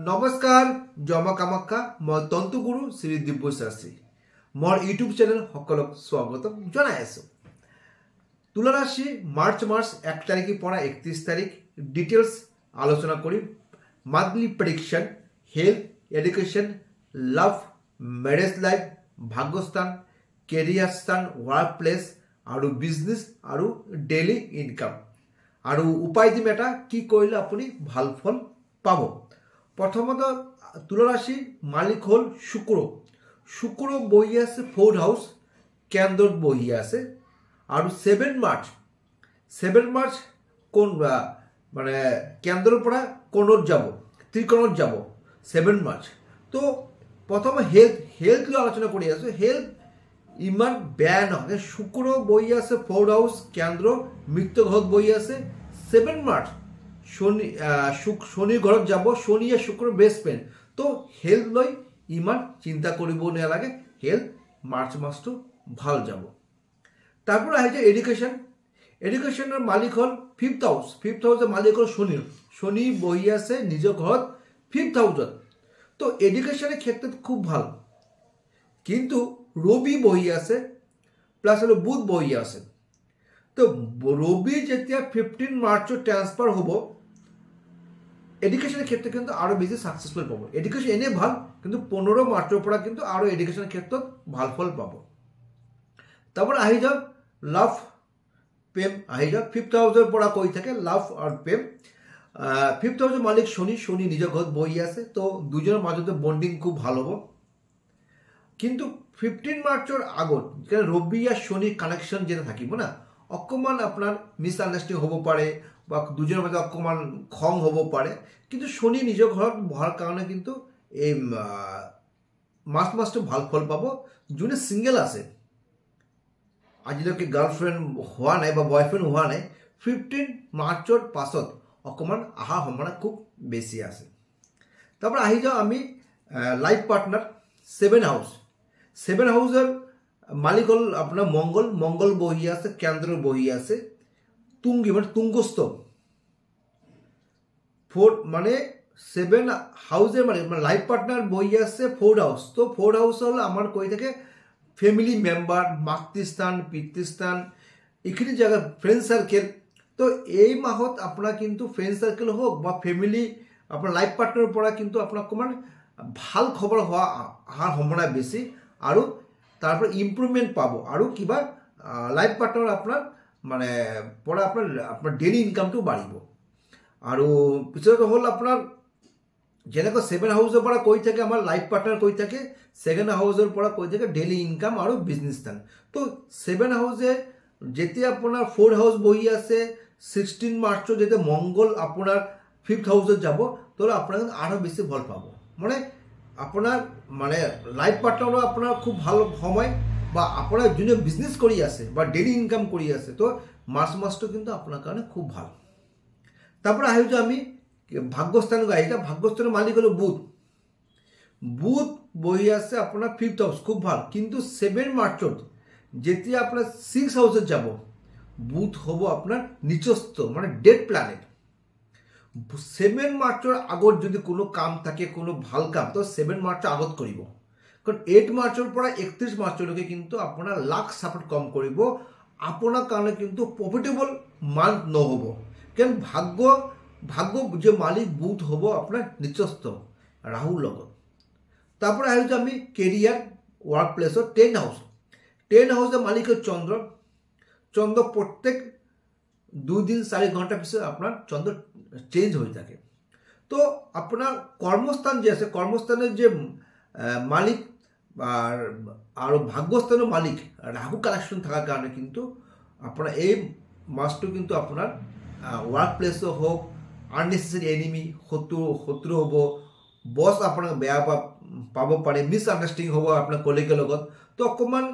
নমস্কাৰ জমা কামাখ্যা মই তন্তুগুৰু শ্ৰী দিব্যশাস্ত্ৰী মোৰ ইউটিউব চেনেল সকলক স্বাগতম জনাই আছো। তুলা ৰাশি মাৰ্চ মাস 1 তাৰিখেৰ পৰা 31 তারিখ ডিটেলস আলোচনা করি। মান্থলি প্রেডিকশন, হেলথ, এডুকেশন, লাভ, ম্যারেজ লাইফ, ভাগ্যস্থান, কেরিয়ার স্থান, ওয়ার্ক প্লেস আৰু বিজনেস আৰু ডেইলি ইনকাম আৰু উপায় দিম এটা কি কৰিলে আপুনি ভাল ফল পাব। প্রথমত তুলা রাশি মালিক হল শুক্র। শুক্র বহি আছে 4th হাউস, কেন্দ্রত বহি আছে আর 7 মার্চ কোন মানে কেন্দ্রের পৰা কোণত যাব, ত্রিকোণত যাব 7 মার্চ। তো প্রথমে হেলথ আলোচনা করে আছো। হেলথ ইমান বেয়া নহয়। শুক্র বহি আছে 4th হাউস, কেন্দ্র মৃত্যু ঘৰত বহি আছে 7 মাৰ্চ। শনি ঘৰত যাব, শনি আৰ শুক্ৰ বেস্ট ফ্ৰেন্ড। তো হেলথ লৈ ইমান চিন্তা কৰিব নালাগে। হেলথ মার্চ মাসটো ভাল যাব। তারপর আহিছে এডুকেশনের মালিক হল 5th হাউস। 5th হাউসের মালিক হল শনি বহি আছে নিজের ঘৰত 5th হাউসত। তো এডুকেশনের ক্ষেত্রে খুব ভাল, কিন্তু রবি বহি আছে প্লাস হলো বুধ বহি আছে। তো রবি যেতিয়া 15 মার্চত ট্রান্সফার হব, এডুকেশনের ক্ষেত্রে কিন্তু আরো বেশি সাকসেসফুল পাবো। এডুকেশন এনে ভাল, কিন্তু 15 মার্চের পৰা কিন্তু আৰো এডুকেশনেৰ ক্ষেত্ৰত ভাল ফল পাবো। তাৰপৰ আহি যাও লাভ, প্ৰেম আহি যাও। 5th হাউসেৰ পৰা কৈ থাকে লাভ আৰ প্ৰেম। 5th হাউসেৰ মালিক শনি নিজেৰ ঘৰত বহি আছে। তো দুজনের মাজতে বন্ডিং খুব ভাল হব। কিন্তু 15 মার্চের আগত রবি আর শনি কানেকশন যেটা থাকিব না, অকমান আপনার মিসআন্ডারস্ট্যান্ডিং হব পারে বা দুজনের মধ্যে অকমান খং হব পারে। কিন্তু শনি নিজের ঘৰত বহাৰ কারণে কিন্তু এই মাসটো ভাল ফল পাব। যোনে সিঙ্গেল আছে, আজিলৈকে গার্লফ্রেন্ড হওয়া নাই বা বয়ফ্রেন্ড হওয়া নাই, 15 মার্চের পাছত অকমান আহাৰ সম্ভাৱনা খুব বেশি আছে। তারপর আহি যাও আমি লাইফ পার্টনার 7 হাউস। 7 হাউসের মালিক হল আপনার মঙ্গল বহি আছে, কেন্দ্র বহি আছে তুঙ্গি মানে তুঙ্গস্থ। 4 মানে 7 হাউসের মানে লাইফ পার্টনার বহি আছে 4th হাউস। তো 4th হাউস হল আমার কৈ থাকে ফ্যামিলি মেম্বার, মাতৃস্থান, পিতৃস্থান, এইখিনি জায়গা ফ্রেন্ড সার্কেল। তো এই মাহত আপনার কিন্তু ফ্রেন্ড সার্কেল হোক বা ফ্যামিলি আপনার লাইফ পার্টনারের পৰা কিন্তু আপনাৰ অকমান ভাল খবৰ অহাৰ সম্ভাৱনা বেশি আৰু তাৰপৰ ইম্প্ৰুভমেন্ট পাবো। আৰ কিবা লাইফ পাৰ্টনাৰ আপনাৰ মানে পৰা আপনাৰ ডেইলি ইনকামটো বাড়িব। আৰ পিছত হল আপনাৰ যেনেকৈ 7 হাউসেৰ পৰা কৈ থাকে আমাৰ লাইফ পাৰ্টনাৰ কৈ থাকে 2nd হাউসেৰ পৰা কৈ থাকে ডেইলি ইনকাম আর বিজনেস স্থান। তো 7 হাউসে যেতিয়া আপনার 4th হাউস বহি আছে 16 মার্চত যেতিয়া মঙ্গল আপনার 5th হাউসত যাব, তাহলে আপনার আরো বেশি ফল পাব। মানে আপনার মানে লাইফ পার্টনারও আপনার খুব ভালো সময় বা আপনার যোনে বিজনেস কৰি আছে বা ডেইলি ইনকাম কৰি আছে, তো মাসটো কিন্তু আপনার কারণে খুব ভালো। তারপরে আহি যে আমি ভাগ্যস্থান আহি যা। ভাগ্যস্থানের মালিক হলো বুধ বহি আছে আপনার 5th হাউস, খুব ভাল। কিন্তু 7 মার্চত যেতিয়া আপনার 6th হাউসে যাব, বুধ হব আপনার নিচস্থ মানে ডেড প্ল্যানেট। 7 মার্চের আগত যদি কোনো কাম থাকে, কোনো ভাল কাম, তো 7 মার্চের আগত কৰিব। কাৰণ 8 মাৰ্চেৰ পৰা 31 মাৰ্চলৈকে কিন্তু আপনাৰ লাক সাপোৰ্ট কম কৰিব। আপনার কারণে কিন্তু প্রফিটেবল মান্থ নহব। কারণ ভাগ্য যে মালিক বুধ হব আপনার নিচস্থ রাহুর লগত। তারপরে আহিছো আমি কেরিয়ার ওয়ার্ক প্লেসত 10 হাউস। 10 হাউসের মালিক হল চন্দ্র প্রত্যেক 2 দিন 4 ঘন্টা পিছনে আপনার চন্দ্র চেঞ্জ হয়ে থাকে। তো আপনার কর্মস্থান যে আছে, কর্মস্থানের যে মালিক আর ভাগ্যস্থানের মালিক রাহু কানেকশন থাকার কারণে কিন্তু আপনার এই মাসটো কিন্তু আপনার ওয়ার্ক প্লেসও হোক, আননেসেসারি এনিমি শত্রু হব, বস আপনার বেয়া পাব পারে, মিসআন্ডারস্ট্যান্ডিং হব আপনার কলিগের লগত। তো অকমান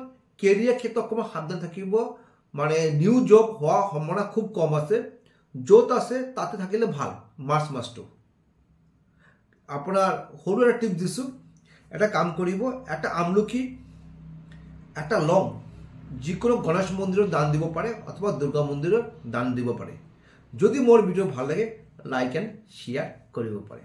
কেরিয়ার ক্ষেত্রে অকমান সাবধান থাকিব। মানে নিউ জব হওয়া সম্ভাৱনা খুব কম আছে। য'ত আছে তাতে থাকিলে ভাল মাৰ্চ মাসটো। আপনাৰ সৰু এটা টিপ দিছো, এটা কাম কৰিব, একটা আমলখি, একটা লং যিকোনো গণেশ মন্দিৰত দান দিব পাৰে অথবা দুৰ্গা মন্দিৰত দান দিব পাৰে। যদি মোৰ ভিডিও ভাল লাগে লাইক এন্ড শেয়াৰ কৰিব পাৰে।